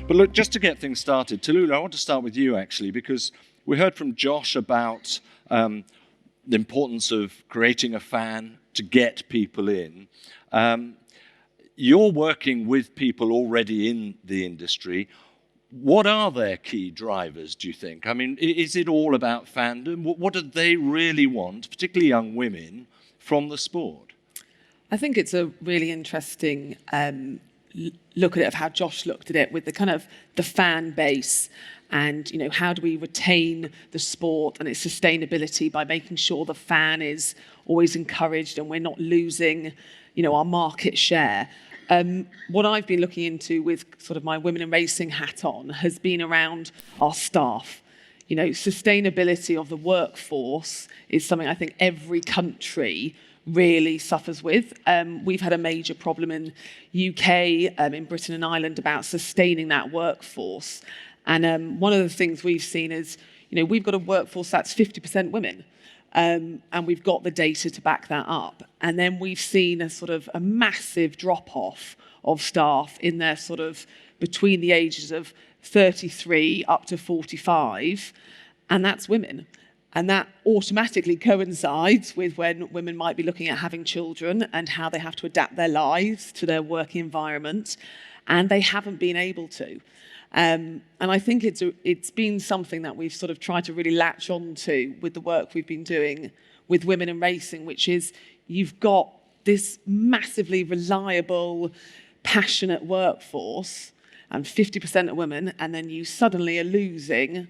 But look, just to get things started, Tallulah, I want to start with you actually, because we heard from Josh about the importance of creating a fan to get people in. You're working with people already in the industry. What are their key drivers, do you think? I mean, is it all about fandom? What do they really want, particularly young women, from the sport? I think it's a really interesting look at it of how Josh looked at it with the kind of the fan base and, you know, how do we retain the sport and its sustainability by making sure the fan is always encouraged and we're not losing, you know, our market share. What I've been looking into with sort of my Women in Racing hat on has been around our staff. You know, sustainability of the workforce is something I think every country really suffers with. We've had a major problem in UK, in Britain and Ireland about sustaining that workforce. And one of the things we've seen is, you know, we've got a workforce that's 50% women. And we've got the data to back that up. And then we've seen a sort of a massive drop-off of staff in their sort of between the ages of 33 up to 45, and that's women. And that automatically coincides with when women might be looking at having children and how they have to adapt their lives to their working environment, and they haven't been able to. And I think it's been something that we've sort of tried to really latch on to with the work we've been doing with Women in Racing, which is you've got this massively reliable, passionate workforce and 50% of women, and then you suddenly are losing,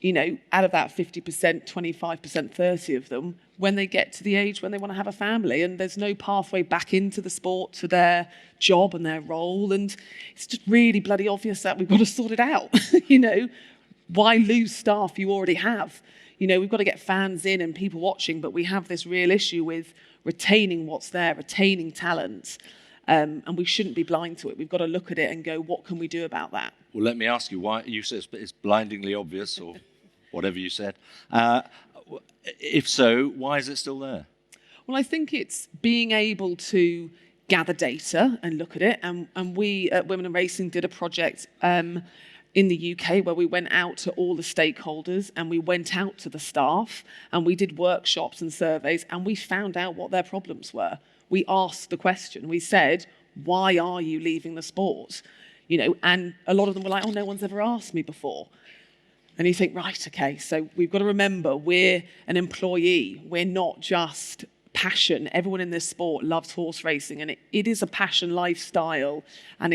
you know, out of that 50%, 25%, 30 of them, when they get to the age when they want to have a family, and there's no pathway back into the sport to their job and their role. And it's just really bloody obvious that we've got to sort it out. You know, why lose staff you already have? You know, we've got to get fans in and people watching, but we have this real issue with retaining what's there, retaining talent. And we shouldn't be blind to it. We've got to look at it and go, what can we do about that? Well, let me ask you, why you said it's blindingly obvious, or whatever you said. If so, why is it still there? Well, I think it's being able to gather data and look at it. And we at Women in Racing did a project in the UK where we went out to all the stakeholders and we went out to the staff and we did workshops and surveys and we found out what their problems were. We asked the question. We said, why are you leaving the sport? You know, and a lot of them were like, oh, no one's ever asked me before. And you think, right, okay, so we've got to remember we're an employee. We're not just passion. Everyone in this sport loves horse racing, and it is a passion lifestyle. And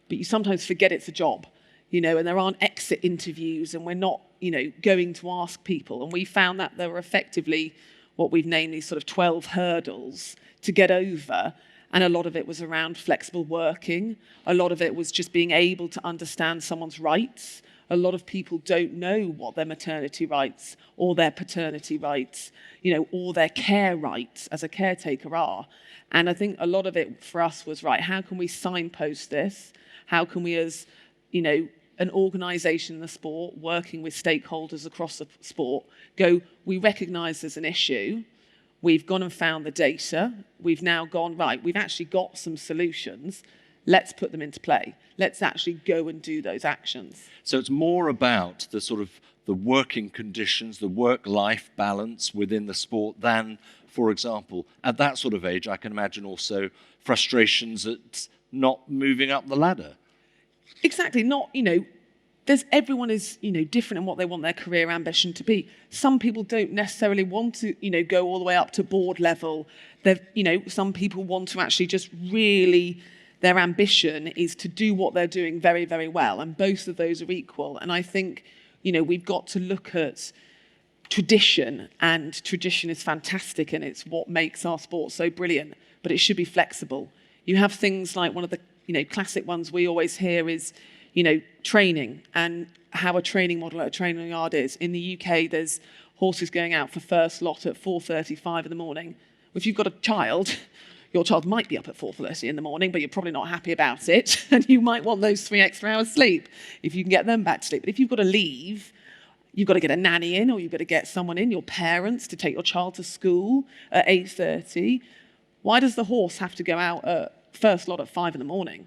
but you sometimes forget it's a job, you know, and there aren't exit interviews, and we're not, you know, going to ask people. And we found that there were effectively what we've named these sort of 12 hurdles to get over. And a lot of it was around flexible working. A lot of it was just being able to understand someone's rights. A lot of people don't know what their maternity rights or their paternity rights, you know, or their care rights as a caretaker are. And I think a lot of it for us was, right, how can we signpost this? How can we, as, you know, an organisation in the sport, working with stakeholders across the sport, go, we recognise there's an issue. We've gone and found the data. We've now gone, right, we've actually got some solutions. Let's put them into play. Let's actually go and do those actions. So it's more about the sort of the working conditions, the work-life balance within the sport than, for example, at that sort of age, I can imagine also frustrations at not moving up the ladder. Exactly. Not, you know, everyone is, you know, different in what they want their career ambition to be. Some people don't necessarily want to, you know, go all the way up to board level. You know, some people want to actually just really, their ambition is to do what they're doing very, very well. And both of those are equal. And I think, you know, we've got to look at tradition, and tradition is fantastic and it's what makes our sport so brilliant, but it should be flexible. You have things like one of the, you know, classic ones we always hear is, you know, training and how a training model at a training yard is. In the UK, there's horses going out for first lot at 4:35 in the morning. If you've got a child, your child might be up at 4:30 in the morning, but you're probably not happy about it. And you might want those 3 extra hours sleep if you can get them back to sleep. But if you've got to leave, you've got to get a nanny in, or you've got to get someone in, your parents, to take your child to school at 8:30. Why does the horse have to go out at first lot at 5 in the morning?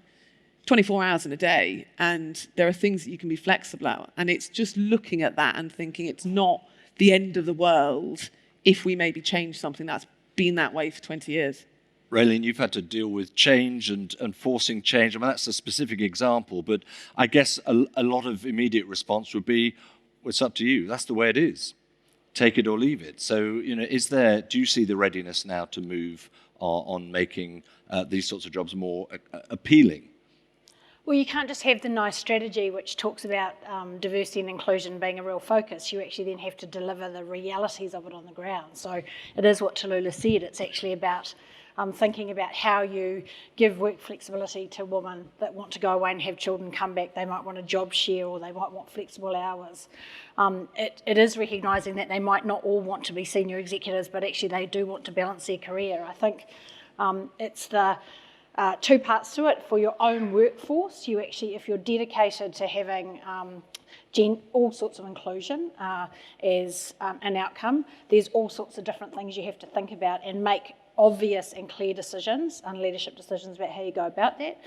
24 hours in a day, and there are things that you can be flexible at. And it's just looking at that and thinking it's not the end of the world if we maybe change something that's been that way for 20 years. Raylene, you've had to deal with change and forcing change. I mean, that's a specific example, but I guess a lot of immediate response would be, well, it's up to you. That's the way it is. Take it or leave it. So, do you see the readiness now to move on making these sorts of jobs more appealing? Well, you can't just have the nice strategy which talks about diversity and inclusion being a real focus. You actually then have to deliver the realities of it on the ground. So it is what Tallulah said. It's actually about thinking about how you give work flexibility to women that want to go away and have children come back. They might want a job share, or they might want flexible hours. It is recognising that they might not all want to be senior executives, but actually they do want to balance their career. I think it's the two parts to it. For your own workforce, you actually, if you're dedicated to having all sorts of inclusion as an outcome, there's all sorts of different things you have to think about and make obvious and clear decisions and leadership decisions about how you go about that.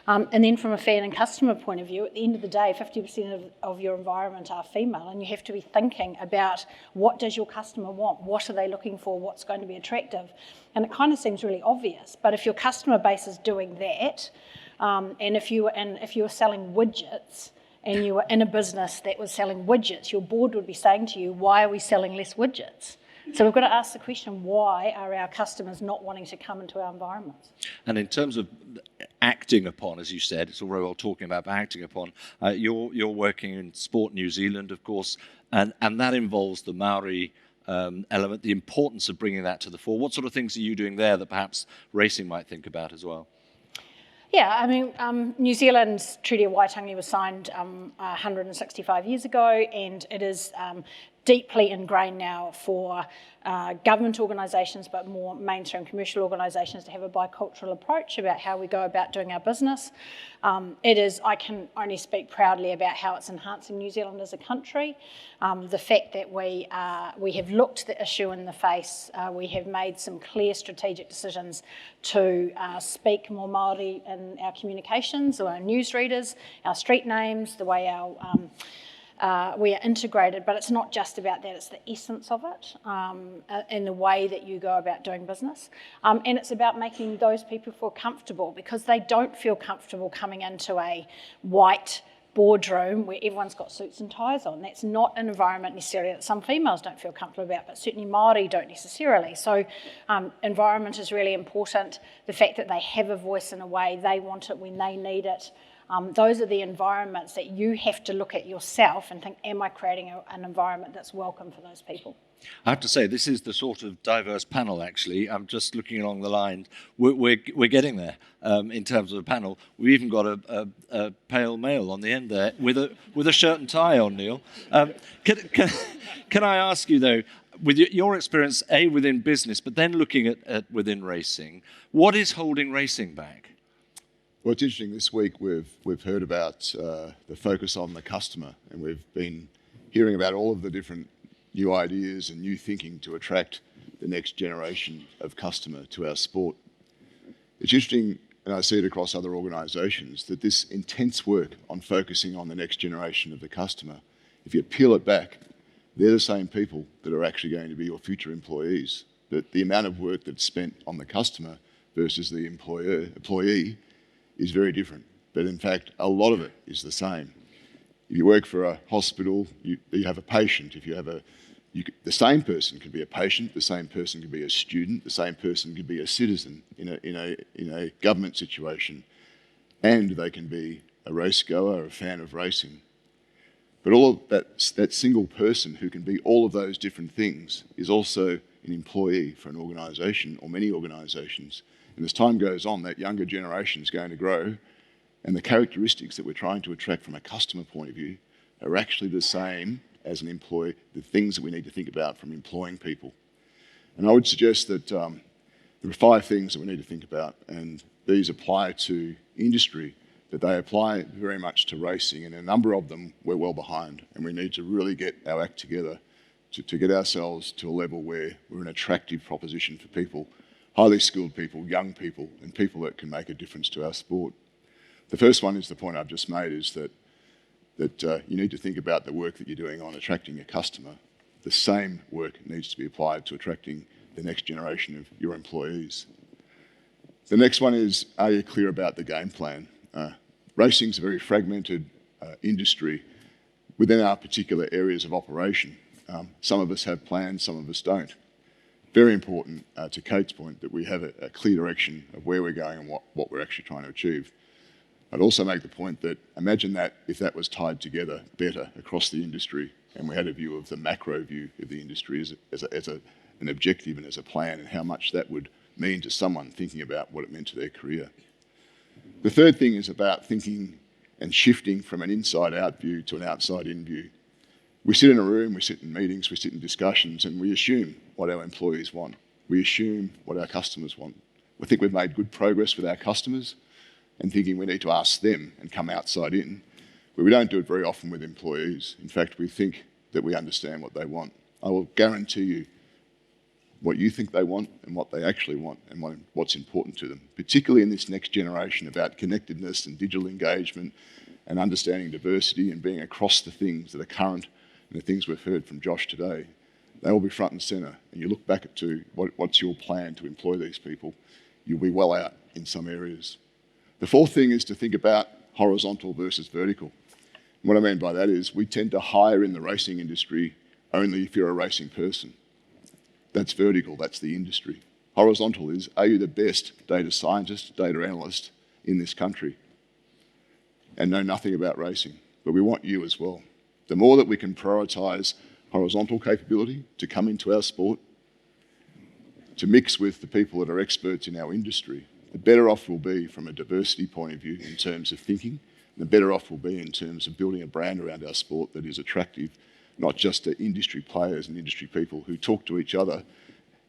And then from a fan and customer point of view, at the end of the day, 50% of your environment are female, and you have to be thinking about what does your customer want? What are they looking for? What's going to be attractive? And it kind of seems really obvious, but if your customer base is doing that, and if you were selling widgets, and you were in a business that was selling widgets, your board would be saying to you, why are we selling less widgets? So we've got to ask the question, why are our customers not wanting to come into our environments? And in terms of acting upon, as you said, it's all very well talking about acting upon. You're working in Sport New Zealand, of course, and that involves the Maori element, the importance of bringing that to the fore. What sort of things are you doing there that perhaps racing might think about as well? Yeah, I mean, New Zealand's Treaty of Waitangi was signed 165 years ago, and it is deeply ingrained now for government organisations, but more mainstream commercial organisations, to have a bicultural approach about how we go about doing our business. I can only speak proudly about how it's enhancing New Zealand as a country. The fact that we have looked the issue in the face, we have made some clear strategic decisions to speak more Māori in our communications, or our newsreaders, our street names, the way we are integrated, but it's not just about that, it's the essence of it and the way that you go about doing business. And it's about making those people feel comfortable, because they don't feel comfortable coming into a white boardroom where everyone's got suits and ties on. That's not an environment necessarily that some females don't feel comfortable about, but certainly Māori don't necessarily. So environment is really important. The fact that they have a voice in a way, they want it when they need it. Those are the environments that you have to look at yourself and think, am I creating an environment that's welcome for those people? I have to say, this is the sort of diverse panel, actually. I'm just looking along the line. We're getting there in terms of the panel. We've even got a pale male on the end there with a shirt and tie on, Neil. Can I ask you, though, with your experience, within business, but then looking at within racing, what is holding racing back? Well, it's interesting. This week we've heard about the focus on the customer, and we've been hearing about all of the different new ideas and new thinking to attract the next generation of customer to our sport. It's interesting, and I see it across other organisations, that this intense work on focusing on the next generation of the customer, if you peel it back, they're the same people that are actually going to be your future employees. That the amount of work that's spent on the customer versus the employee is very different, but in fact a lot of it is the same. If you work for a hospital, you have a patient. If you have the same person could be a patient, the same person could be a student, the same person could be a citizen in a government situation, and they can be a race goer or a fan of racing. But all of that single person who can be all of those different things is also an employee for an organisation, or many organisations. And as time goes on, that younger generation is going to grow, and the characteristics that we're trying to attract from a customer point of view are actually the same as an employee, the things that we need to think about from employing people. And I would suggest that there are 5 things that we need to think about, and these apply to industry, but they apply very much to racing, and a number of them we're well behind, and we need to really get our act together to get ourselves to a level where we're an attractive proposition for people, highly skilled people, young people, and people that can make a difference to our sport. The first one is the point I've just made, is that you need to think about the work that you're doing on attracting a customer. The same work needs to be applied to attracting the next generation of your employees. The next one is, are you clear about the game plan? Racing's a very fragmented industry within our particular areas of operation. Some of us have plans, some of us don't. Very important, to Kate's point, that we have a clear direction of where we're going and what we're actually trying to achieve. I'd also make the point that imagine that if that was tied together better across the industry, and we had a view of the macro view of the industry as an objective and as a plan, and how much that would mean to someone thinking about what it meant to their career. The third thing is about thinking and shifting from an inside-out view to an outside-in view. We sit in a room, we sit in meetings, we sit in discussions, and we assume what our employees want. We assume what our customers want. We think we've made good progress with our customers, and thinking we need to ask them and come outside in, but we don't do it very often with employees. In fact, we think that we understand what they want. I will guarantee you what you think they want and what they actually want and what's important to them, particularly in this next generation about connectedness and digital engagement and understanding diversity and being across the things that are current and the things we've heard from Josh today. They will be front and centre, and you look back to what's your plan to employ these people, you'll be well out in some areas. The fourth thing is to think about horizontal versus vertical. And what I mean by that is we tend to hire in the racing industry only if you're a racing person. That's vertical, that's the industry. Horizontal is, are you the best data scientist, data analyst in this country? And know nothing about racing, but we want you as well. The more that we can prioritise horizontal capability to come into our sport, to mix with the people that are experts in our industry, the better off we'll be from a diversity point of view in terms of thinking, and the better off we'll be in terms of building a brand around our sport that is attractive, not just to industry players and industry people who talk to each other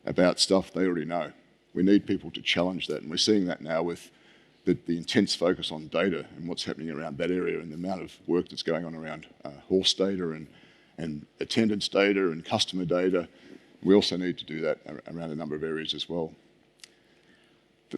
about stuff they already know. We need people to challenge that, and we're seeing that now with the intense focus on data and what's happening around that area, and the amount of work that's going on around horse data and attendance data and customer data. We also need to do that around a number of areas as well.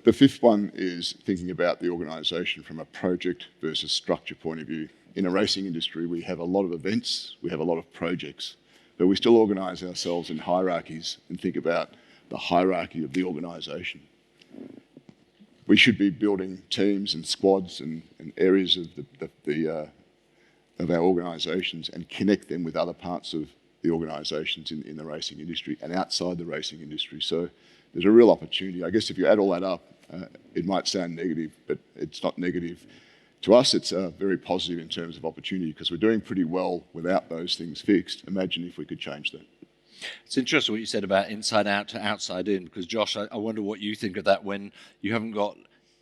The fifth one is thinking about the organisation from a project versus structure point of view. In a racing industry, we have a lot of events, we have a lot of projects, but we still organise ourselves in hierarchies and think about the hierarchy of the organisation. We should be building teams and squads and areas of of our organisations and connect them with other parts of the organisations in the racing industry and outside the racing industry. So there's a real opportunity. I guess if you add all that up, it might sound negative, but it's not negative. To us, it's very positive in terms of opportunity, because we're doing pretty well without those things fixed. Imagine if we could change that. It's interesting what you said about inside out to outside in, because Josh, I wonder what you think of that when you haven't got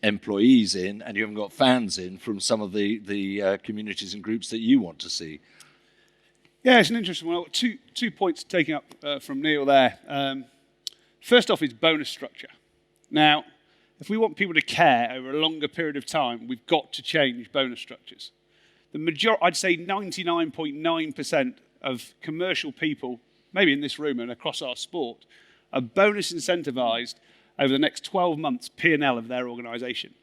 employees in and you haven't got fans in from some of the communities and groups that you want to see. Yeah, it's an interesting one. Two points taking up from Neil there. First off is bonus structure. Now, if we want people to care over a longer period of time, we've got to change bonus structures. I'd say 99.9% of commercial people, maybe in this room and across our sport, are bonus incentivised over the next 12 months P&L of their organisation.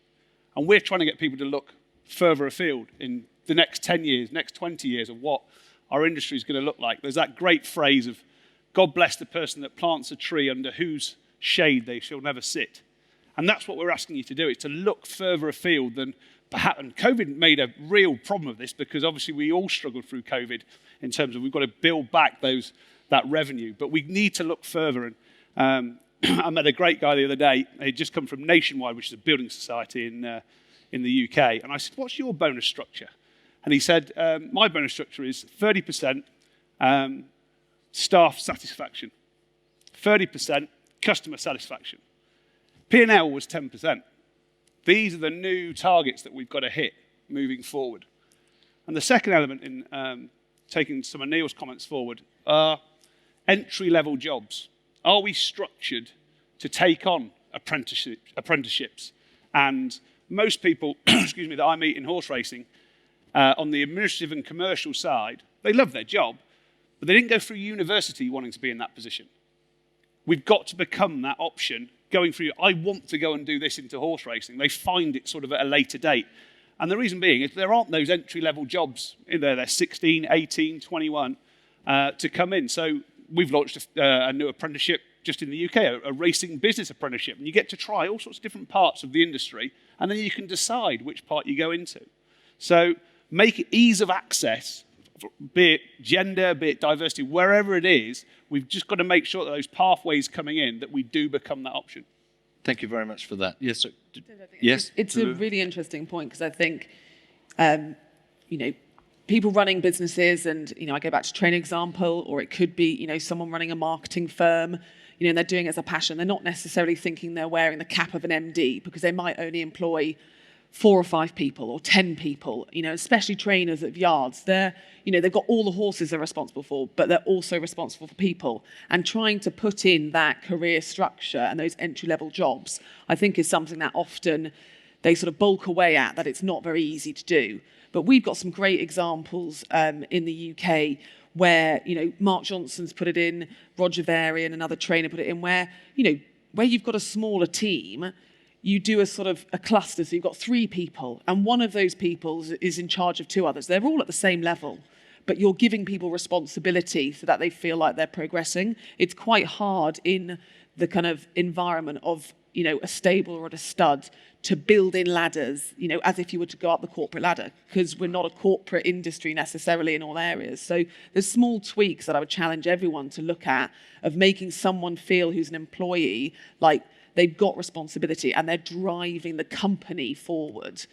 And we're trying to get people to look further afield in the next 10 years, next 20 years of what our industry is going to look like. There's that great phrase of, God bless the person that plants a tree under whose shade they shall never sit. And that's what we're asking you to do, is to look further afield than perhaps, and COVID made a real problem of this, because obviously we all struggled through COVID in terms of we've got to build back that revenue, but we need to look further. And I met a great guy the other day. He'd just come from Nationwide, which is a building society in the UK. And I said, what's your bonus structure? And he said, my bonus structure is 30% staff satisfaction, 30% customer satisfaction. P&L was 10%. These are the new targets that we've got to hit moving forward. And the second element in taking some of Neil's comments forward are entry-level jobs. Are we structured to take on apprenticeships? And most people, excuse me, that I meet in horse racing, on the administrative and commercial side, they love their job, but they didn't go through university wanting to be in that position. We've got to become that option going through, I want to go and do this into horse racing. They find it sort of at a later date. And the reason being is there aren't those entry-level jobs in there. They're 16, 18, 21 to come in. So we've launched a new apprenticeship just in the UK, a racing business apprenticeship. And you get to try all sorts of different parts of the industry, and then you can decide which part you go into. So make it ease of access, be it gender, be it diversity, wherever it is, we've just got to make sure that those pathways coming in, that we do become that option. Thank you very much for that. Yes, sir. Yes? It's a really interesting point because I think, people running businesses and, I go back to train example, or it could be, someone running a marketing firm, and they're doing it as a passion. They're not necessarily thinking they're wearing the cap of an MD because they might only employ 4 or 5 people or 10 people, especially trainers at yards. They've got all the horses they're responsible for, but they're also responsible for people. And trying to put in that career structure and those entry-level jobs, I think is something that often they sort of bulk away at, that it's not very easy to do. But we've got some great examples in the UK where, Mark Johnson's put it in, Roger Varian, another trainer put it in, where you've got a smaller team, you do a sort of a cluster. So you've got 3 people, and one of those people is in charge of 2 others. They're all at the same level, but you're giving people responsibility so that they feel like they're progressing. It's quite hard in the kind of environment of, a stable or at a stud to build in ladders, as if you were to go up the corporate ladder, because we're not a corporate industry necessarily in all areas. So there's small tweaks that I would challenge everyone to look at of making someone feel who's an employee like they've got responsibility and they're driving the company forward.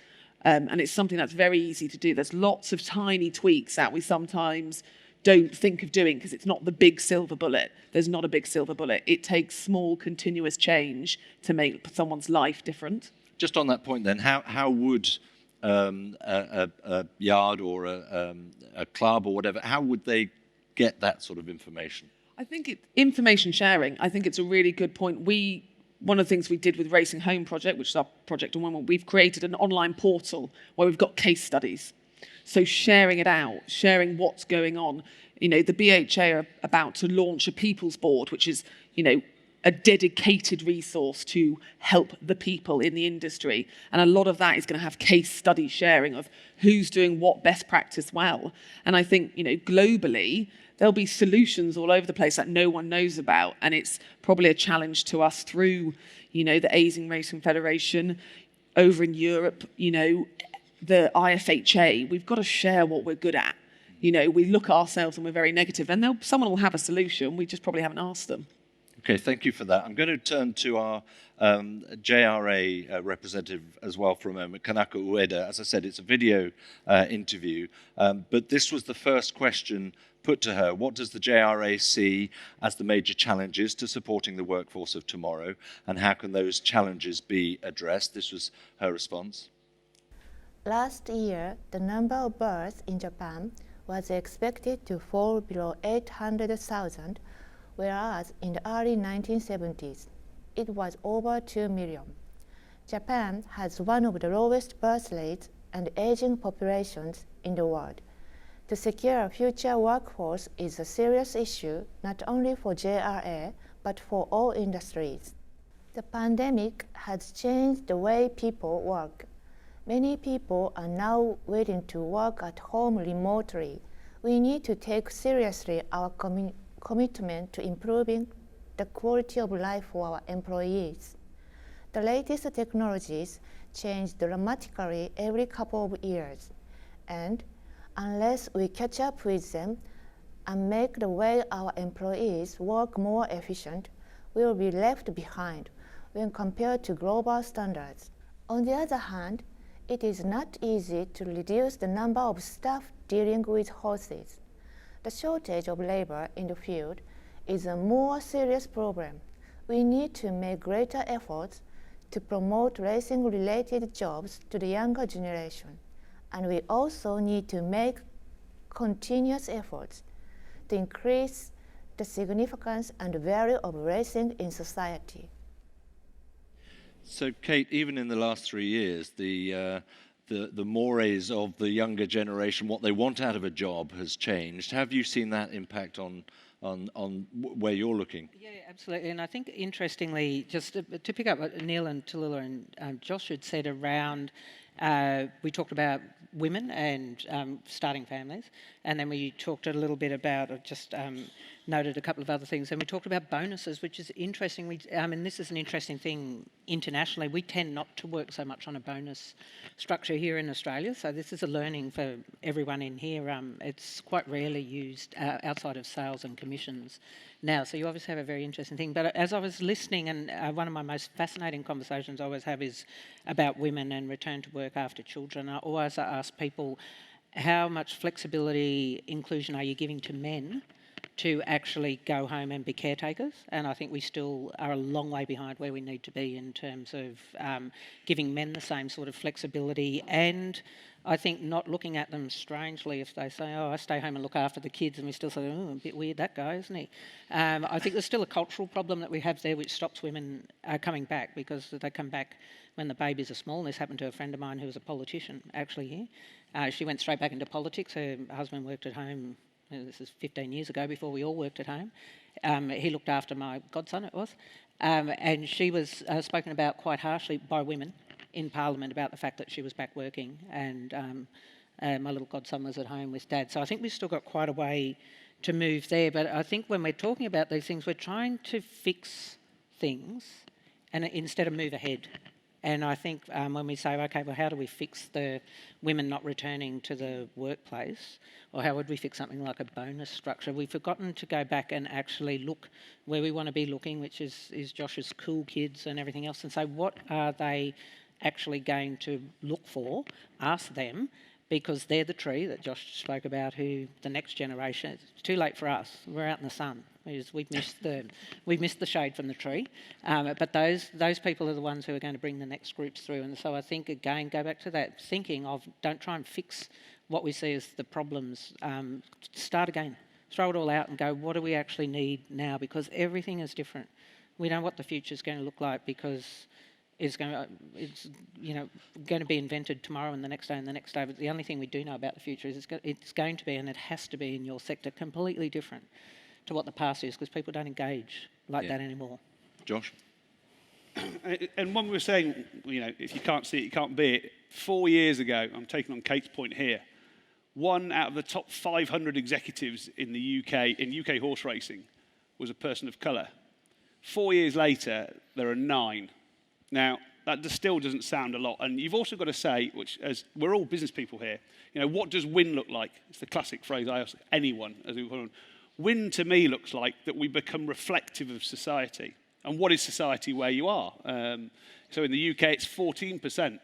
And it's something that's very easy to do. There's lots of tiny tweaks that we sometimes don't think of doing because it's not the big silver bullet. There's not a big silver bullet. It takes small, continuous change to make someone's life different. Just on that point then, how would a yard or a club or whatever, how would they get that sort of information? I think information sharing, I think it's a really good point. One of the things we did with Racing Home Project, which is our project on women, we've created an online portal where we've got case studies. So sharing it out, sharing what's going on. The BHA are about to launch a people's board, which is, a dedicated resource to help the people in the industry. And a lot of that is going to have case study sharing of who's doing what best practice well. And I think, globally, there'll be solutions all over the place that no one knows about. And it's probably a challenge to us through, the Asian Racing Federation. Over in Europe, the IFHA, we've got to share what we're good at. We look at ourselves and we're very negative, and someone will have a solution. We just probably haven't asked them. Okay, thank you for that. I'm going to turn to our JRA representative as well for a moment, Kanako Ueda. As I said, it's a video interview, but this was the first question put to her. What does the JRA see as the major challenges to supporting the workforce of tomorrow, and how can those challenges be addressed? This was her response. Last year, the number of births in Japan was expected to fall below 800,000, whereas in the early 1970s, it was over 2 million. Japan has one of the lowest birth rates and aging populations in the world. To secure a future workforce is a serious issue not only for JRA, but for all industries. The pandemic has changed the way people work. Many people are now willing to work at home remotely. We need to take seriously our commitment to improving the quality of life for our employees. The latest technologies change dramatically every couple of years, and unless we catch up with them and make the way our employees work more efficient, we will be left behind when compared to global standards. On the other hand, it is not easy to reduce the number of staff dealing with horses. The shortage of labor in the field is a more serious problem. We need to make greater efforts to promote racing-related jobs to the younger generation. And we also need to make continuous efforts to increase the significance and value of racing in society. So, Kate, even in the last 3 years, the mores of the younger generation, what they want out of a job has changed. Have you seen that impact on where you're looking. Yeah, absolutely. And I think, interestingly, just to pick up what Neil and Tallulah and Josh had said around, we talked about women and starting families, and then we talked a little bit about, just noted a couple of other things, and we talked about bonuses, which is interesting. And this is an interesting thing internationally. We tend not to work so much on a bonus structure here in Australia, so this is a learning for everyone in here. It's quite rarely used outside of sales and commissions now, so you obviously have a very interesting thing. But as I was listening, and one of my most fascinating conversations I always have is about women and return to work after children. I always ask people, how much flexibility, inclusion are you giving to men to actually go home and be caretakers? And I think we still are a long way behind where we need to be in terms of giving men the same sort of flexibility, and I think not looking at them strangely if they say, oh, I stay home and look after the kids, and we still say, oh, a bit weird, that guy, isn't he? I think there's still a cultural problem that we have there which stops women coming back, because they come back when the babies are small. And this happened to a friend of mine who was a politician actually here. She went straight back into politics. Her husband worked at home. This is 15 years ago, before we all worked at home. He looked after my godson, it was. And she was spoken about quite harshly by women in Parliament about the fact that she was back working, and my little godson was at home with Dad. So I think we've still got quite a way to move there. But I think when we're talking about these things, we're trying to fix things and instead of move ahead. And I think when we say, okay, well, how do we fix the women not returning to the workplace, or how would we fix something like a bonus structure? We've forgotten to go back and actually look where we want to be looking, which is Josh's cool kids and everything else, and say, what are they actually going to look for? Ask them, because they're the tree that Josh spoke about, who the next generation, it's too late for us. We're out in the sun. We've missed the shade from the tree. But those people are the ones who are going to bring the next groups through. And so I think, again, go back to that thinking of, don't try and fix what we see as the problems. Start again. Throw it all out and go, what do we actually need now? Because everything is different. We know what the future's going to look like, because it's going to be invented tomorrow and the next day and the next day. But the only thing we do know about the future is it's going to be, and it has to be in your sector, completely different to what the past is, because people don't engage like that anymore. Josh? And when we were saying, if you can't see it, you can't be it, 4 years ago, I'm taking on Kate's point here, 1 out of the top 500 executives in the UK, in UK horse racing, was a person of colour. 4 years later, there are 9. Now, that still doesn't sound a lot. And you've also got to say, which, as we're all business people here, what does win look like? It's the classic phrase I ask anyone as we call it. Win to me looks like that we become reflective of society. And what is society where you are? So in the UK, it's 14%.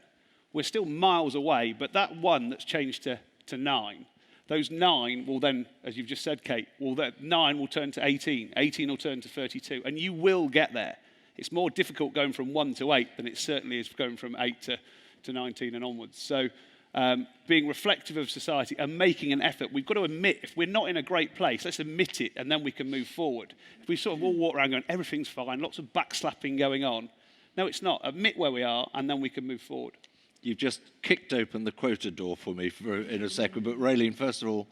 We're still miles away, but that 1 that's changed to 9, those 9 will then, as you've just said, Kate, 9 will turn to 18, 18 will turn to 32, and you will get there. It's more difficult going from 1 to 8 than it certainly is going from 8 to 19 and onwards. So being reflective of society and making an effort. We've got to admit, if we're not in a great place, let's admit it, and then we can move forward. If we sort of all walk around going, everything's fine, lots of backslapping going on. No, it's not. Admit where we are, and then we can move forward. You've just kicked open the quota door for me in a second, but Raylene, first of all.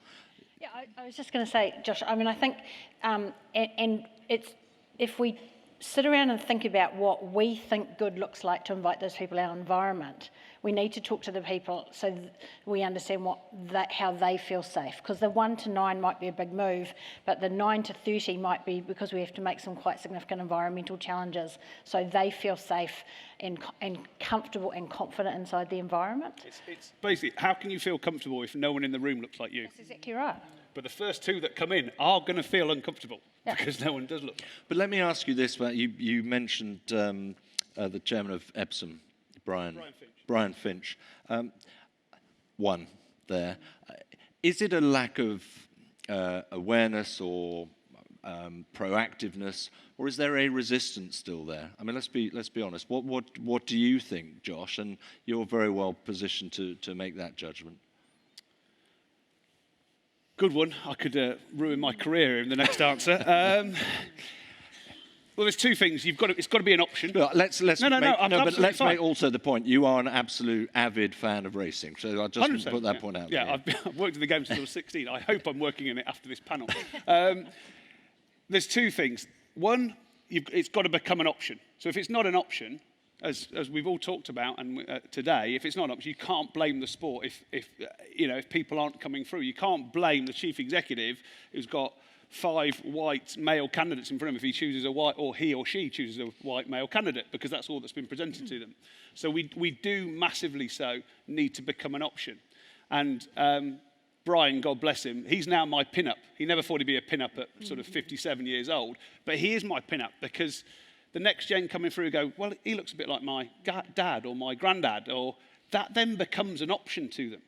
Yeah, I was just going to say, Josh, I think, and it's, if we sit around and think about what we think good looks like to invite those people in our environment, we need to talk to the people so we understand how they feel safe. Because the 1 to 9 might be a big move, but the 9 to 30 might be because we have to make some quite significant environmental challenges so they feel safe and comfortable and confident inside the environment. It's basically, how can you feel comfortable if no one in the room looks like you? That's exactly right. But the first 2 that come in are going to feel uncomfortable because no one does look. But let me ask you this, you mentioned the chairman of Epsom, Brian Finch. One there. Is it a lack of awareness or proactiveness, or is there a resistance still there? I mean, let's be honest. What do you think, Josh? And you're very well positioned to make that judgment. Good one. I could ruin my career in the next answer. Well, there's 2 things. It's got to be an option. But let's make also the point. You are an absolute avid fan of racing, so I'll just put that point out there. Yeah, I've worked in the game since I was 16. I hope I'm working in it after this panel. there's two things. One, it's got to become an option. So if it's not an option, as we've all talked about and today, if it's not an option, you can't blame the sport if people aren't coming through. You can't blame the chief executive who's got 5 white male candidates in front of him if he chooses a white, or he or she chooses a white male candidate, because that's all that's been presented to them. So we do massively so need to become an option. And Brian, God bless him, he's now my pin-up. He never thought he'd be a pin-up at sort of 57 years old, but he is my pin-up, because the next gen coming through go, well, he looks a bit like my dad or my granddad, or that then becomes an option to them.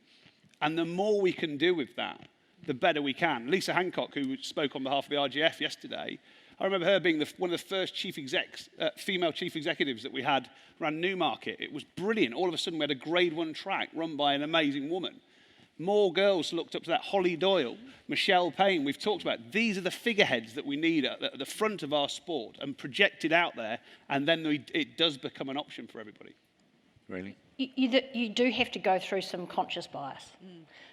And the more we can do with that, the better we can. Lisa Hancock, who spoke on behalf of the RGF yesterday, I remember her being one of the first female chief executives that we had around Newmarket. It was brilliant. All of a sudden, we had a Grade 1 track run by an amazing woman. More girls looked up to that. Holly Doyle, Michelle Payne, we've talked about. These are the figureheads that we need at the front of our sport and projected out there, and then it does become an option for everybody. Really? You do have to go through some conscious bias.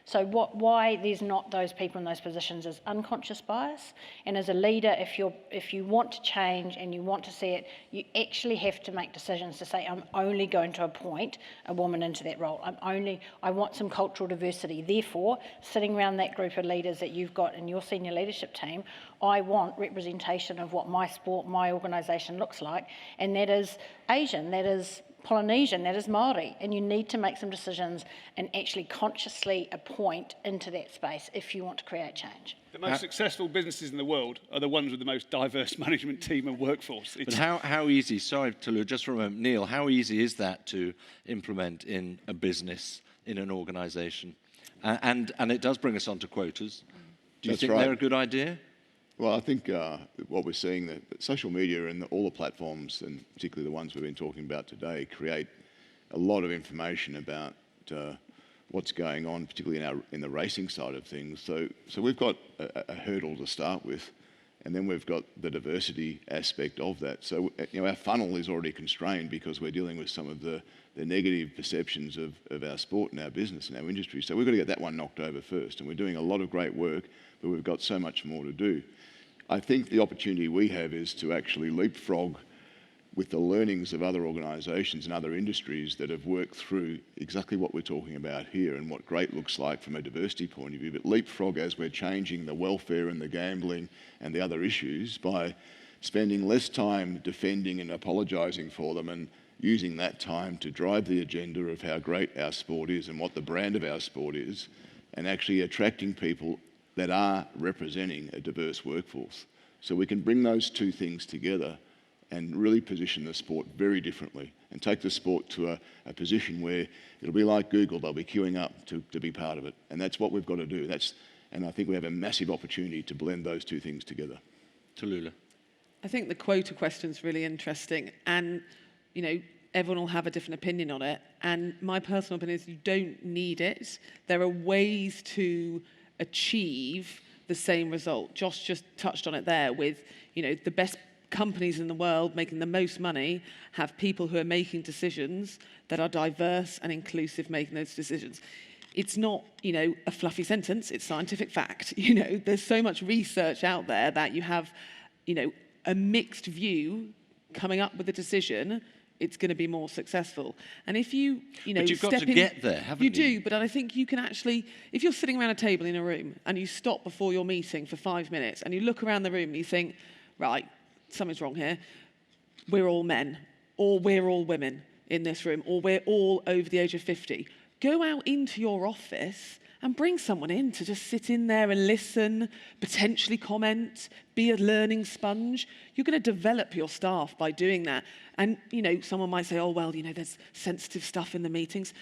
So why there's not those people in those positions is unconscious bias. And as a leader, if you want to change and you want to see it, you actually have to make decisions to say, I'm only going to appoint a woman into that role. I want some cultural diversity. Therefore, sitting around that group of leaders that you've got in your senior leadership team, I want representation of what my sport, my organisation looks like. And that is Asian, that is Polynesian, that is Māori, and you need to make some decisions and actually consciously appoint into that space if you want to create change. The most successful businesses in the world are the ones with the most diverse management team and workforce. But how easy, sorry Tulu, just from Neil, how easy is that to implement in a business, in an organisation? And it does bring us on to quotas. Do you think they're a good idea? Well, I think what we're seeing, that social media and all the platforms, and particularly the ones we've been talking about today, create a lot of information about what's going on, particularly in the racing side of things. So we've got a hurdle to start with, and then we've got the diversity aspect of that. So our funnel is already constrained because we're dealing with some of the negative perceptions of our sport and our business and our industry. So we've got to get that one knocked over first, and we're doing a lot of great work, but we've got so much more to do. I think the opportunity we have is to actually leapfrog with the learnings of other organisations and other industries that have worked through exactly what we're talking about here and what great looks like from a diversity point of view, but leapfrog as we're changing the welfare and the gambling and the other issues by spending less time defending and apologising for them and using that time to drive the agenda of how great our sport is and what the brand of our sport is, and actually attracting people that are representing a diverse workforce. So we can bring those two things together and really position the sport very differently and take the sport to a position where it'll be like Google, they'll be queuing up to be part of it. And that's what we've got to do. And I think we have a massive opportunity to blend those two things together. Tallulah. I think the quota question's really interesting, and everyone will have a different opinion on it. And my personal opinion is you don't need it. There are ways to achieve the same result. Josh just touched on it there with, the best companies in the world making the most money have people who are making decisions that are diverse and inclusive making those decisions. It's not, a fluffy sentence, it's scientific fact. There's so much research out there that you have, a mixed view coming up with a decision, it's going to be more successful. And if you, but you've got to get there, haven't you? You do, but I think you can actually, if you're sitting around a table in a room and you stop before your meeting for 5 minutes and you look around the room and you think, right, something's wrong here. We're all men, or we're all women in this room, or we're all over the age of 50. Go out into your office and bring someone in to just sit in there and listen, potentially comment, be a learning sponge. You're going to develop your staff by doing that. And, someone might say, oh, well, there's sensitive stuff in the meetings.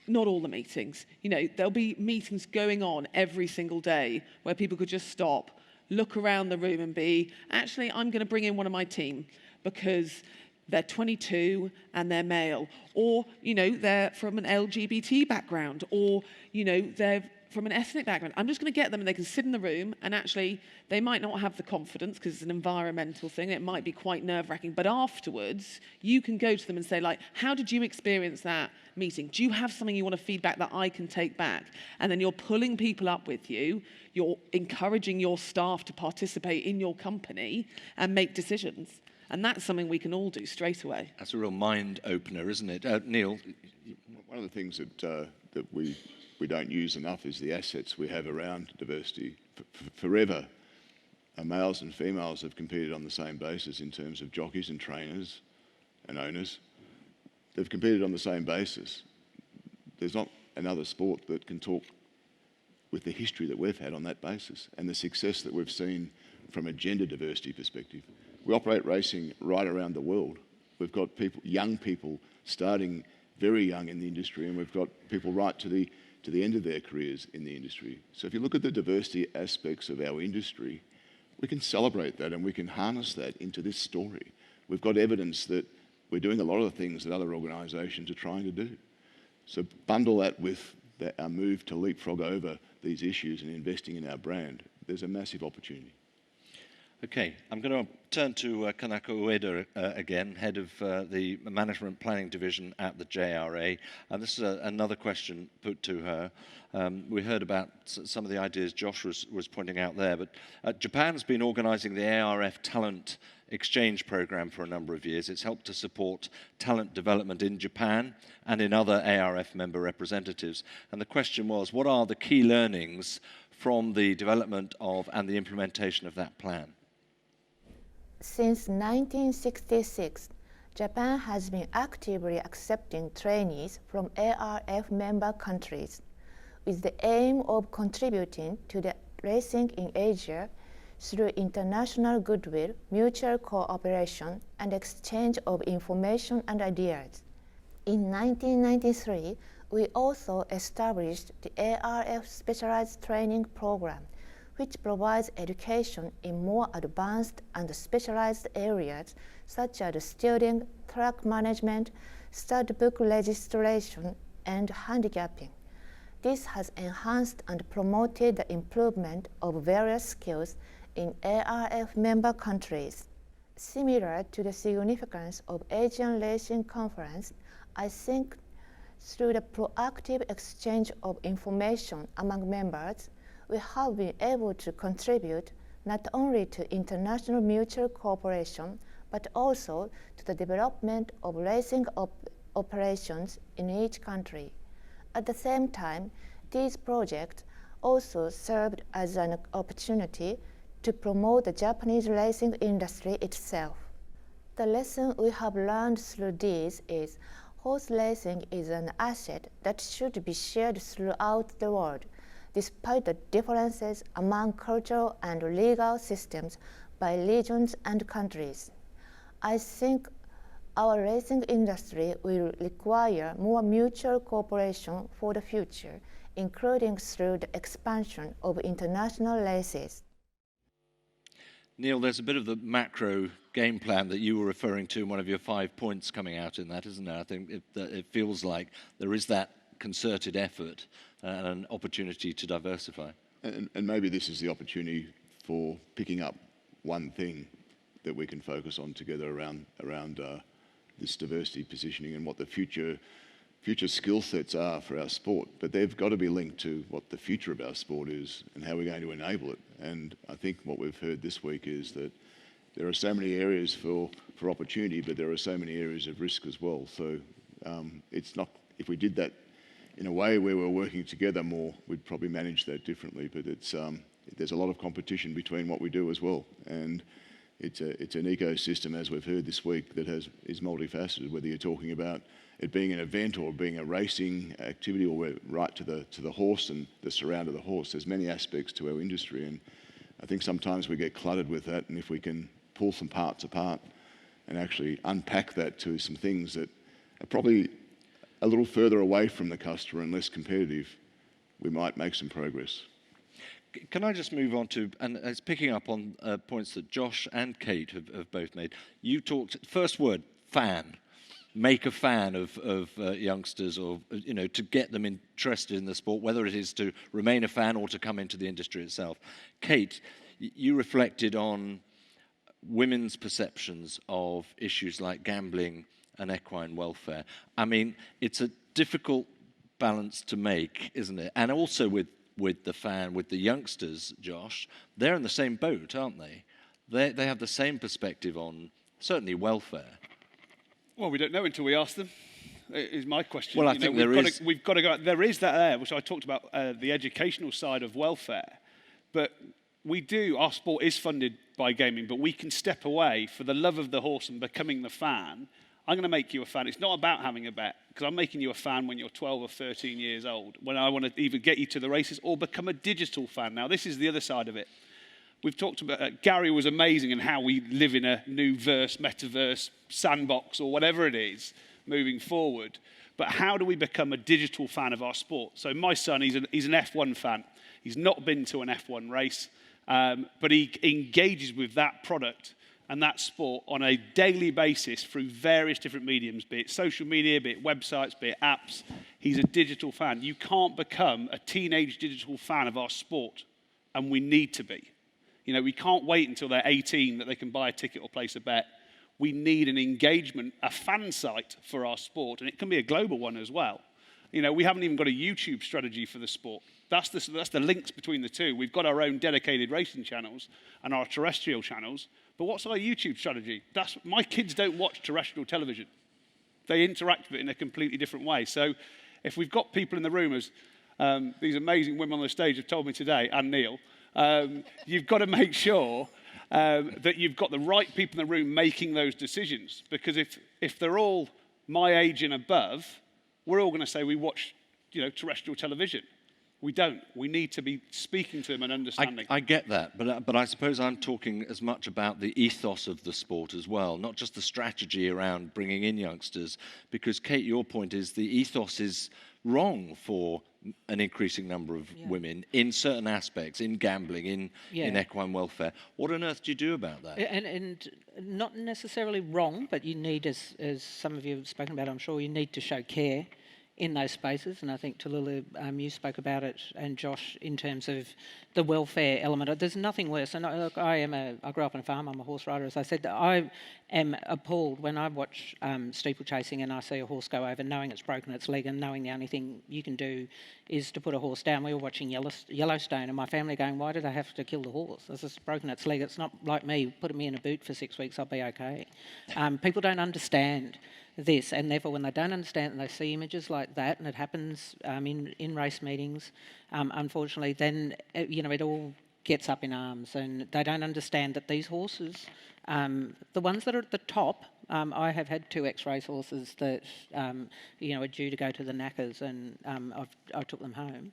Not all the meetings. There'll be meetings going on every single day where people could just stop, look around the room and be, actually, I'm going to bring in one of my team because they're 22 and they're male, or, they're from an LGBT background, or, they're from an ethnic background. I'm just going to get them and they can sit in the room, and actually they might not have the confidence because it's an environmental thing. It might be quite nerve-wracking, but afterwards you can go to them and say, how did you experience that meeting? Do you have something you want to feedback that I can take back? And then you're pulling people up with you, you're encouraging your staff to participate in your company and make decisions. And that's something we can all do straight away. That's a real mind opener, isn't it? Neil? One of the things that we don't use enough is the assets we have around diversity. Forever, males and females have competed on the same basis in terms of jockeys and trainers and owners. They've competed on the same basis. There's not another sport that can talk with the history that we've had on that basis and the success that we've seen from a gender diversity perspective. We operate racing right around the world. We've got people, young people starting very young in the industry, and we've got people right to the end of their careers in the industry. So if you look at the diversity aspects of our industry, we can celebrate that and we can harness that into this story. We've got evidence that we're doing a lot of the things that other organisations are trying to do. So bundle that with our move to leapfrog over these issues and investing in our brand. There's a massive opportunity. Okay, I'm going to turn to Kanako Ueda again, head of the Management Planning Division at the JRA. And this is another question put to her. We heard about some of the ideas Josh was pointing out there, but Japan's been organising the ARF Talent Exchange Programme for a number of years. It's helped to support talent development in Japan and in other ARF member representatives. And the question was, what are the key learnings from the development of and the implementation of that plan? Since 1966, Japan has been actively accepting trainees from ARF member countries with the aim of contributing to the racing in Asia through international goodwill, mutual cooperation, and exchange of information and ideas. In 1993, we also established the ARF Specialized Training Program, which provides education in more advanced and specialized areas such as steering, track management, stud book registration, and handicapping. This has enhanced and promoted the improvement of various skills in ARF member countries. Similar to the significance of Asian Racing Conference, I think through the proactive exchange of information among members, we have been able to contribute not only to international mutual cooperation, but also to the development of racing operations in each country. At the same time, these projects also served as an opportunity to promote the Japanese racing industry itself. The lesson we have learned through these is horse racing is an asset that should be shared throughout the world, despite the differences among cultural and legal systems by regions and countries. I think our racing industry will require more mutual cooperation for the future, including through the expansion of international races. Neil, there's a bit of the macro game plan that you were referring to in one of your 5 points coming out in that, isn't there? I think it feels like there is that concerted effort and an opportunity to diversify. And maybe this is the opportunity for picking up one thing that we can focus on together around this diversity positioning and what the future skill sets are for our sport. But they've got to be linked to what the future of our sport is and how we're going to enable it. And I think what we've heard this week is that there are so many areas for opportunity, but there are so many areas of risk as well. So it's not, if we did that in a way where we're working together more, we'd probably manage that differently. But there's a lot of competition between what we do as well. And it's an ecosystem, as we've heard this week, that is multifaceted, whether you're talking about it being an event or being a racing activity, or we're right to the horse and the surround of the horse. There's many aspects to our industry, and I think sometimes we get cluttered with that. And if we can pull some parts apart and actually unpack that to some things that are probably a little further away from the customer and less competitive, we might make some progress. Can I just move on to, and it's picking up on points that Josh and Kate have both made. You talked, first word, fan. Make a fan of youngsters, or to get them interested in the sport, whether it is to remain a fan or to come into the industry itself. Kate, you reflected on women's perceptions of issues like gambling and equine welfare. I mean, it's difficult balance to make, isn't it? And also with the fan, with the youngsters, Josh, they're in the same boat, aren't they? They have the same perspective on certainly welfare. Well, we don't know until we ask them. Is my question. Well, I think we've got to go. There is that there, which I talked about, the educational side of welfare, but our sport is funded by gaming, but we can step away for the love of the horse and becoming the fan. I'm going to make you a fan. It's not about having a bet, because I'm making you a fan when you're 12 or 13 years old, when I want to either get you to the races or become a digital fan. Now, this is the other side of it. We've talked about, Gary was amazing in how we live in a new metaverse, sandbox, or whatever it is, moving forward. But how do we become a digital fan of our sport? So my son, he's an F1 fan. He's not been to an F1 race, but he engages with that product and that sport on a daily basis through various different mediums, be it social media, be it websites, be it apps. He's a digital fan. You can't become a teenage digital fan of our sport, and we need to be. We can't wait until they're 18 that they can buy a ticket or place a bet. We need an engagement, a fan site for our sport, and it can be a global one as well. We haven't even got a YouTube strategy for the sport. That's the links between the two. We've got our own dedicated racing channels and our terrestrial channels, but what's our YouTube strategy? My kids don't watch terrestrial television. They interact with it in a completely different way. So if we've got people in the room, as these amazing women on the stage have told me today, and Neil, you've got to make sure that you've got the right people in the room making those decisions. Because if they're all my age and above, we're all going to say we watch, terrestrial television. We don't. We need to be speaking to them and understanding. I get that, but I suppose I'm talking as much about the ethos of the sport as well, not just the strategy around bringing in youngsters. Because, Kate, your point is the ethos is wrong for an increasing number of women in certain aspects, in gambling, in equine welfare. What on earth do you do about that? And not necessarily wrong, but you need, as some of you have spoken about, I'm sure, you need to show care in those spaces. And I think, Tallulah, you spoke about it, and Josh, in terms of the welfare element. There's nothing worse. And I grew up on a farm, I'm a horse rider, as I said. I am appalled when I watch steeplechasing and I see a horse go over knowing it's broken its leg and knowing the only thing you can do is to put a horse down. We were watching Yellowstone, and my family going, why did they have to kill the horse? It's just broken its leg. It's not like me, put me in a boot for 6 weeks, I'll be okay. People don't understand this, and therefore when they don't understand and they see images like that, and it happens in race meetings, unfortunately, then it all gets up in arms, and they don't understand that these horses, the ones that are at the top, I have had 2 ex-race horses that are due to go to the knackers, and I took them home.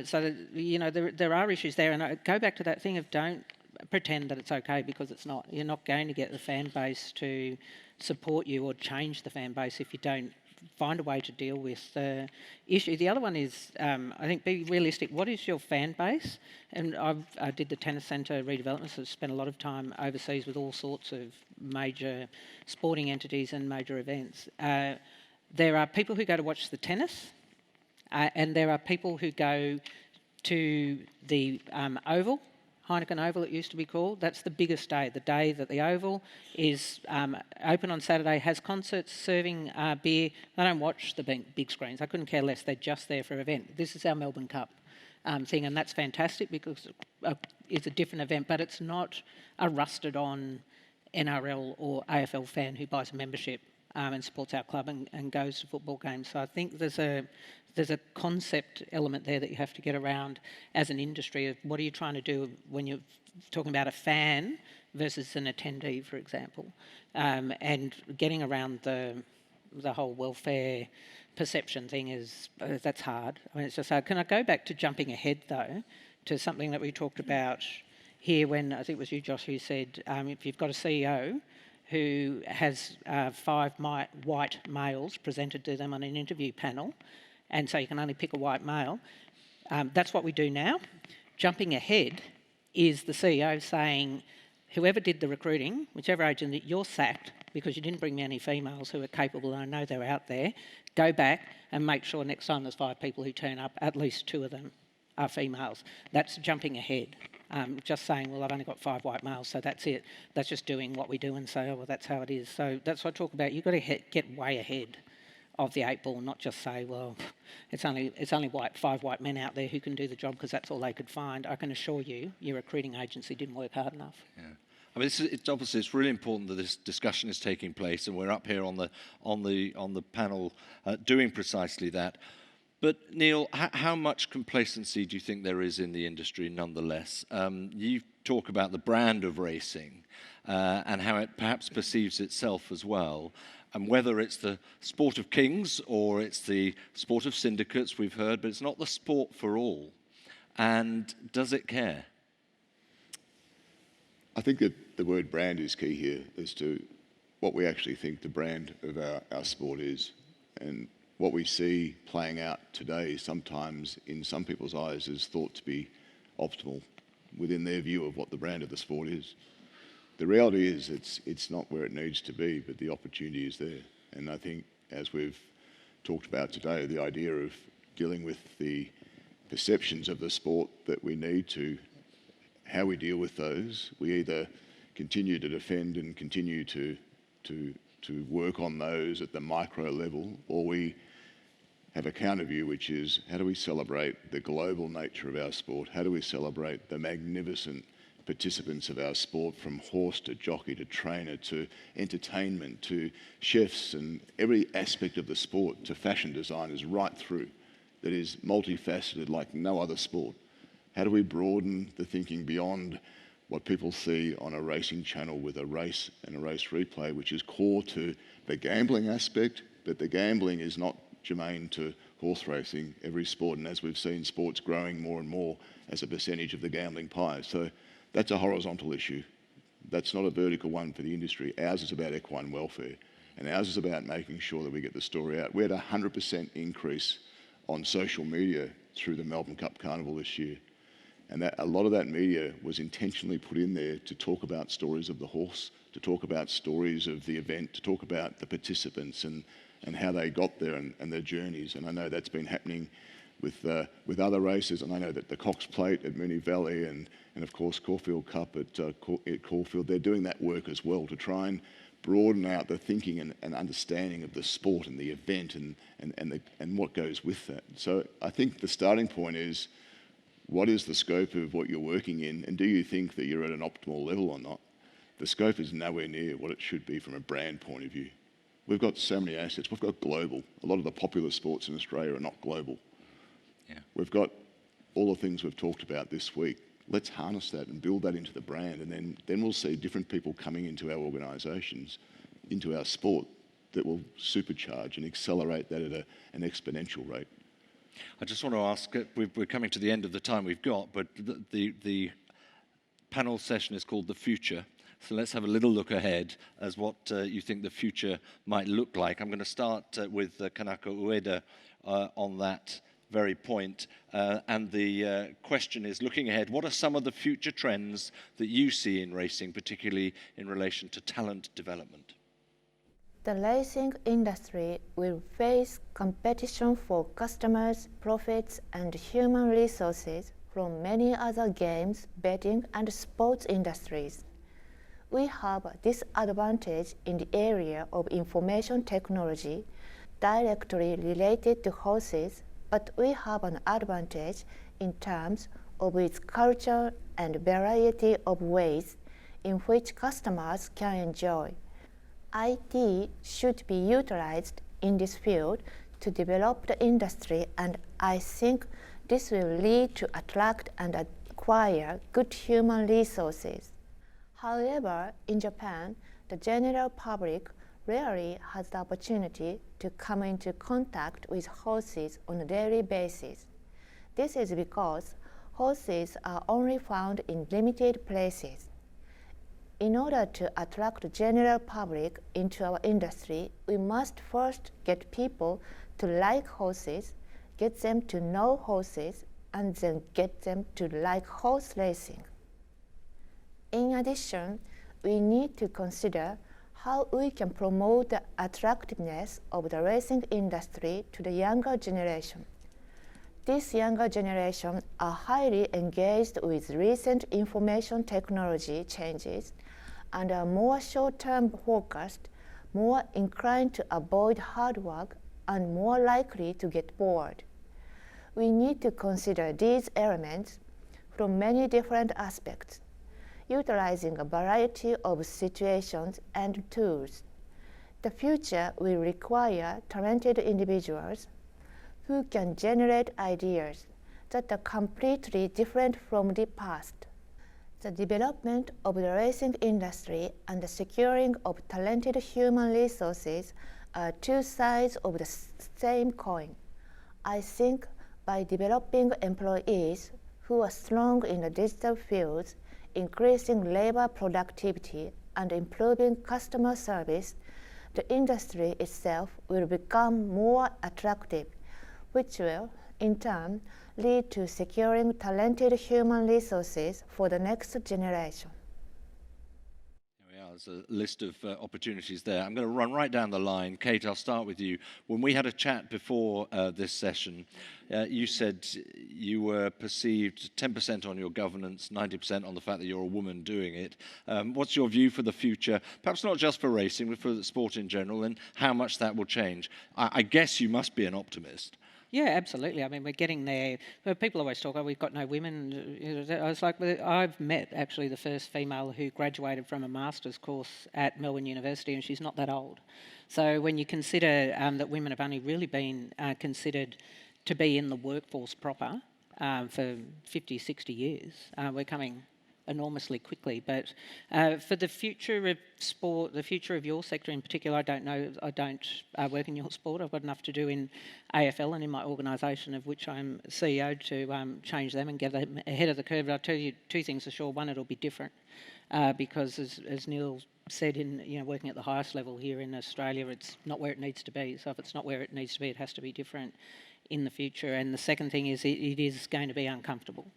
So there are issues there, and I go back to that thing of don't pretend that it's okay, because it's not. You're not going to get the fan base to support you or change the fan base if you don't find a way to deal with the issue. The other one is, I think, be realistic. What is your fan base? And I did the tennis centre redevelopment, so I've spent a lot of time overseas with all sorts of major sporting entities and major events. There are people who go to watch the tennis, and there are people who go to the Oval, Heineken Oval it used to be called. That's the biggest day, the day that the Oval is open on Saturday, has concerts, serving beer. They don't watch the big screens. I couldn't care less. They're just there for an event. This is our Melbourne Cup thing, and that's fantastic because it's a different event, but it's not a rusted-on NRL or AFL fan who buys a membership and supports our club and goes to football games. So I think there's a concept element there that you have to get around as an industry of what are you trying to do when you're talking about a fan versus an attendee, for example, and getting around the whole welfare perception thing that's hard. I mean, it's just hard. Can I go back to jumping ahead, though, to something that we talked about here when, I think it was you, Josh, who said if you've got a CEO who has 5 white males presented to them on an interview panel, and so you can only pick a white male. That's what we do now. Jumping ahead is the CEO saying, whoever did the recruiting, whichever agent, that you're sacked because you didn't bring me any females who are capable, and I know they're out there, go back and make sure next time there's 5 people who turn up, at least 2 of them are females. That's jumping ahead. Just saying, well, I've only got 5 white males, so that's it. That's just doing what we do and say, oh, well, that's how it is. So that's what I talk about. You've got to get way ahead of the 8 ball, not just say, well, it's only five white men out there who can do the job because that's all they could find. I can assure you, your recruiting agency didn't work hard enough. Yeah. I mean, it's really important that this discussion is taking place, and we're up here on the panel doing precisely that. But Neil, how much complacency do you think there is in the industry, nonetheless? You talk about the brand of racing and how it perhaps perceives itself as well, and whether it's the sport of kings or it's the sport of syndicates, we've heard, but it's not the sport for all. And does it care? I think that the word brand is key here as to what we actually think the brand of our sport is. And what we see playing out today sometimes in some people's eyes is thought to be optimal within their view of what the brand of the sport is. The reality is it's not where it needs to be, but the opportunity is there. And I think, as we've talked about today, the idea of dealing with the perceptions of the sport that we need to, how we deal with those, we either continue to defend and continue to work on those at the micro level, or we have a counter view, which is how do we celebrate the global nature of our sport? How do we celebrate the magnificent participants of our sport, from horse to jockey to trainer to entertainment to chefs and every aspect of the sport to fashion designers right through, that is multifaceted like no other sport? How do we broaden the thinking beyond what people see on a racing channel with a race and a race replay, which is core to the gambling aspect, but the gambling is not germane to horse racing, every sport, and as we've seen, sports growing more and more as a percentage of the gambling pie. So that's a horizontal issue. That's not a vertical one for the industry. Ours is about equine welfare, and ours is about making sure that we get the story out. We had a 100% increase on social media through the Melbourne Cup Carnival this year. And that, a lot of that media was intentionally put in there to talk about stories of the horse, to talk about stories of the event, to talk about the participants and how they got there and their journeys. And I know that's been happening with other races, and I know that the Cox Plate at Moonee Valley and of course Caulfield Cup at Caulfield, they're doing that work as well to try and broaden out the thinking and understanding of the sport and the event and what goes with that. So I think the starting point is, what is the scope of what you're working in, and do you think that you're at an optimal level or not? The scope is nowhere near what it should be from a brand point of view. We've got so many assets. We've got global. A lot of the popular sports in Australia are not global. Yeah. We've got all the things we've talked about this week. Let's harness that and build that into the brand, and then we'll see different people coming into our organisations, into our sport, that will supercharge and accelerate that at an exponential rate. I just want to ask, we're coming to the end of the time we've got, but the panel session is called The Future. So let's have a little look ahead as what you think the future might look like. I'm going to start with Kanako Ueda on that very point. And the question is, looking ahead, what are some of the future trends that you see in racing, particularly in relation to talent development? The racing industry will face competition for customers, profits, and human resources from many other games, betting, and sports industries. We have a disadvantage in the area of information technology directly related to horses, but we have an advantage in terms of its culture and variety of ways in which customers can enjoy. IT should be utilized in this field to develop the industry, and I think this will lead to attract and acquire good human resources. However, in Japan, the general public rarely has the opportunity to come into contact with horses on a daily basis. This is because horses are only found in limited places. In order to attract the general public into our industry, we must first get people to like horses, get them to know horses, and then get them to like horse racing. In addition, we need to consider how we can promote the attractiveness of the racing industry to the younger generation. This younger generation are highly engaged with recent information technology changes and are more short-term focused, more inclined to avoid hard work, and more likely to get bored. We need to consider these elements from many different aspects, utilizing a variety of situations and tools. The future will require talented individuals who can generate ideas that are completely different from the past. The development of the racing industry and the securing of talented human resources are two sides of the same coin. I think by developing employees who are strong in the digital fields, increasing labor productivity, and improving customer service, the industry itself will become more attractive, which will, in turn, lead to securing talented human resources for the next generation. There we are. There's a list of opportunities there. I'm going to run right down the line. Kate, I'll start with you. When we had a chat before this session, you said you were perceived 10% on your governance, 90% on the fact that you're a woman doing it. What's your view for the future, perhaps not just for racing, but for the sport in general, and how much that will change? I guess you must be an optimist. Yeah, absolutely. I mean, we're getting there. But people always talk, oh, we've got no women. I was like, well, I've met actually the first female who graduated from a master's course at Melbourne University, and she's not that old. So when you consider that women have only really been considered to be in the workforce proper for 50, 60 years, we're coming enormously quickly. But for the future of sport, the future of your sector in particular, I don't know. I don't work in your sport. I've got enough to do in AFL and in my organisation, of which I'm CEO, to change them and get them ahead of the curve. But I'll tell you two things for sure. One, it'll be different because, as Neil said, in working at the highest level here in Australia, it's not where it needs to be. So if it's not where it needs to be, it has to be different in the future. And the second thing is it is going to be uncomfortable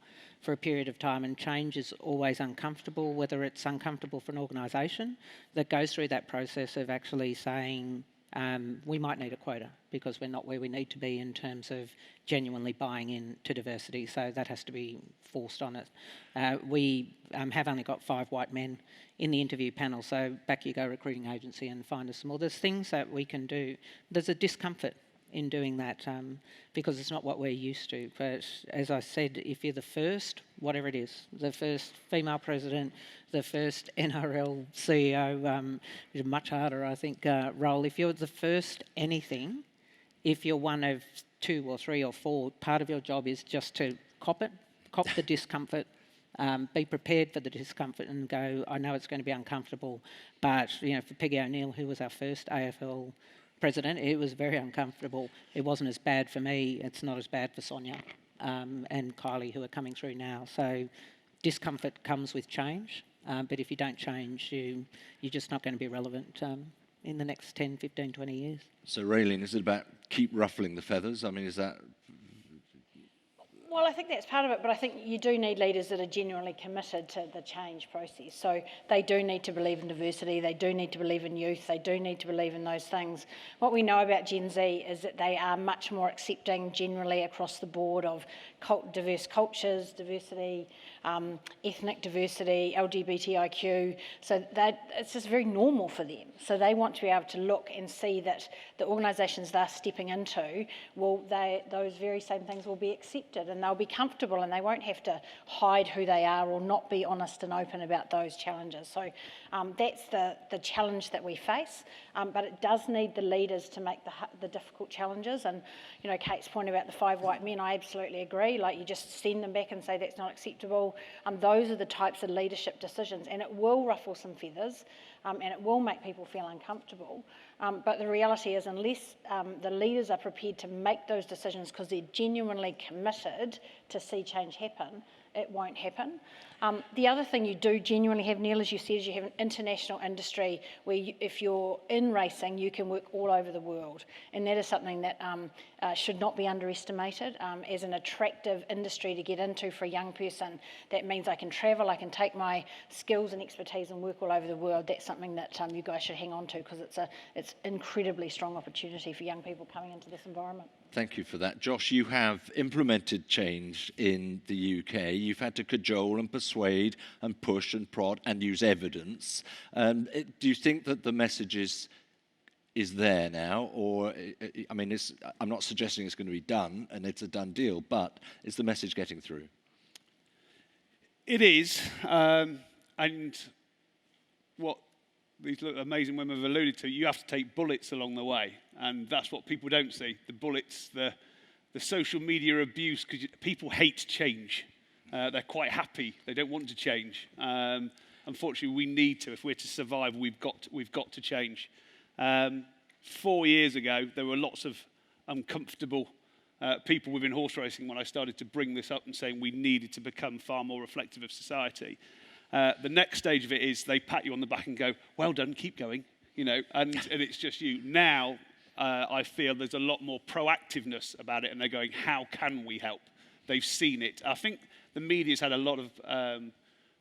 for a period of time, and change is always uncomfortable, whether it's uncomfortable for an organisation that goes through that process of actually saying we might need a quota because we're not where we need to be in terms of genuinely buying into diversity, so that has to be forced on it. We have only got 5 white men in the interview panel, so back you go, recruiting agency, and find us some more. There's things that we can do. There's a discomfort in doing that because it's not what we're used to. But as I said, if you're the first, whatever it is, the first female president, the first NRL CEO, which is a much harder, I think, role, if you're the first anything, if you're one of 2 or 3 or 4, part of your job is just to cop the discomfort, be prepared for the discomfort and go, I know it's going to be uncomfortable, but for Peggy O'Neill, who was our first AFL president, it was very uncomfortable. It wasn't as bad for me. It's not as bad for Sonia and Kylie, who are coming through now. So discomfort comes with change, but if you don't change, you're just not going to be relevant in the next 10, 15, 20 years. So, Raylene, is it about keep ruffling the feathers? I mean, is that... Well, I think that's part of it, but I think you do need leaders that are genuinely committed to the change process. So they do need to believe in diversity, they do need to believe in youth, they do need to believe in those things. What we know about Gen Z is that they are much more accepting generally across the board of diverse cultures, diversity, ethnic diversity, LGBTIQ. So it's just very normal for them. So they want to be able to look and see that the organisations they're stepping into, those very same things will be accepted, and they'll be comfortable, and they won't have to hide who they are or not be honest and open about those challenges. So that's the challenge that we face, but it does need the leaders to make the difficult challenges. And Kate's point about the 5 white men, I absolutely agree. Like, you just send them back and say that's not acceptable. Those are the types of leadership decisions, and it will ruffle some feathers, and it will make people feel uncomfortable. But the reality is, unless the leaders are prepared to make those decisions because they're genuinely committed to see change happen, it won't happen. The other thing you do genuinely have, Neil, as you said, is you have an international industry where if you're in racing, you can work all over the world. And that is something that should not be underestimated. As an attractive industry to get into for a young person, that means I can travel, I can take my skills and expertise and work all over the world. That's something that you guys should hang on to, because it's incredibly strong opportunity for young people coming into this environment. Thank you for that. Josh, you have implemented change in the UK. You've had to cajole and persuade and push and prod and use evidence. Do you think that the message is is there now, or I mean, I'm not suggesting it's going to be done and it's a done deal, but is the message getting through? It is, and what these amazing women have alluded to, you have to take bullets along the way, and that's what people don't see. The bullets, the social media abuse, because people hate change. They're quite happy. They don't want to change. Unfortunately, we need to. If we're to survive, we've got to change. 4 years ago, there were lots of uncomfortable people within horse racing when I started to bring this up and saying we needed to become far more reflective of society. The next stage of it is they pat you on the back and go, well done, keep going, and it's just you. Now, I feel there's a lot more proactiveness about it, and they're going, how can we help? They've seen it. I think the media's had a lot of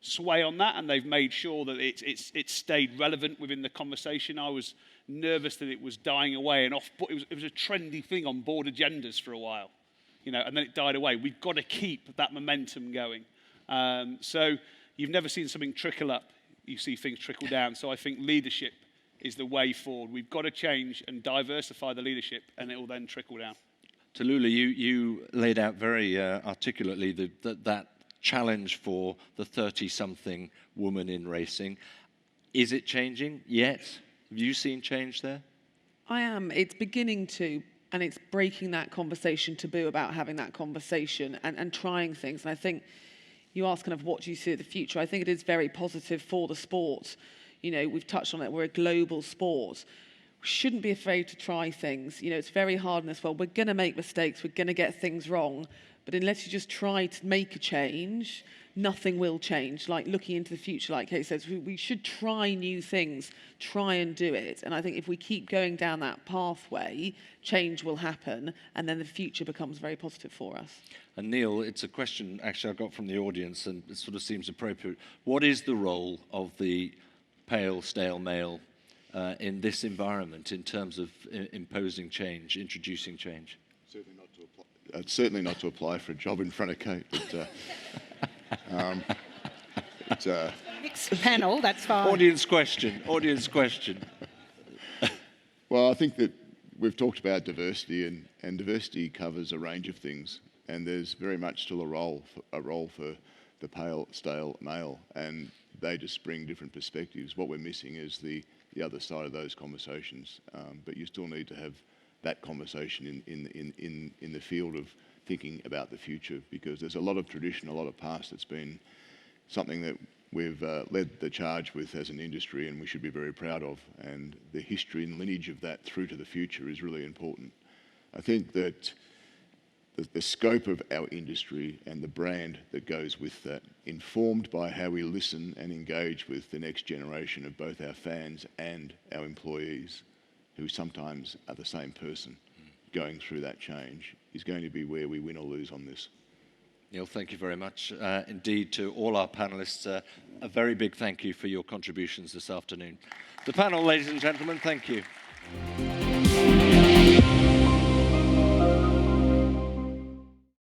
sway on that, and they've made sure that it's stayed relevant within the conversation. I was nervous that it was dying away and off, but it was a trendy thing on board agendas for a while, and then it died away. We've got to keep that momentum going. So you've never seen something trickle up. You see things trickle down. So I think leadership is the way forward. We've got to change and diversify the leadership, and it will then trickle down. Tallulah, you laid out very articulately that challenge for the 30-something woman in racing. Is it changing yet? Have you seen change there? I am. It's beginning to, and it's breaking that conversation taboo about having that conversation and trying things. And I think you ask kind of what do you see in the future? I think it is very positive for the sport. We've touched on it. We're a global sport. We shouldn't be afraid to try things. It's very hard in this world. We're going to make mistakes. We're going to get things wrong. But unless you just try to make a change, nothing will change. Like looking into the future, like Kate says, we should try new things, try and do it. And I think if we keep going down that pathway, change will happen, and then the future becomes very positive for us. And Neil, it's a question actually I got from the audience, and it sort of seems appropriate. What is the role of the pale, stale male in this environment in terms of imposing change, introducing change? Certainly not to apply for a job in front of Kate. But, Mixed panel, that's fine. Audience question. Well, I think that we've talked about diversity, and diversity covers a range of things, and there's very much still a role for the pale, stale male, and they just bring different perspectives. What we're missing is the other side of those conversations, but you still need to have that conversation in the field of thinking about the future, because there's a lot of tradition, a lot of past that's been something that we've led the charge with as an industry, and we should be very proud of, and the history and lineage of that through to the future is really important. I think that the scope of our industry and the brand that goes with that, informed by how we listen and engage with the next generation of both our fans and our employees, who sometimes are the same person going through that change, is going to be where we win or lose on this. Neil, thank you very much. Indeed, to all our panellists, a very big thank you for your contributions this afternoon. The panel, ladies and gentlemen, thank you.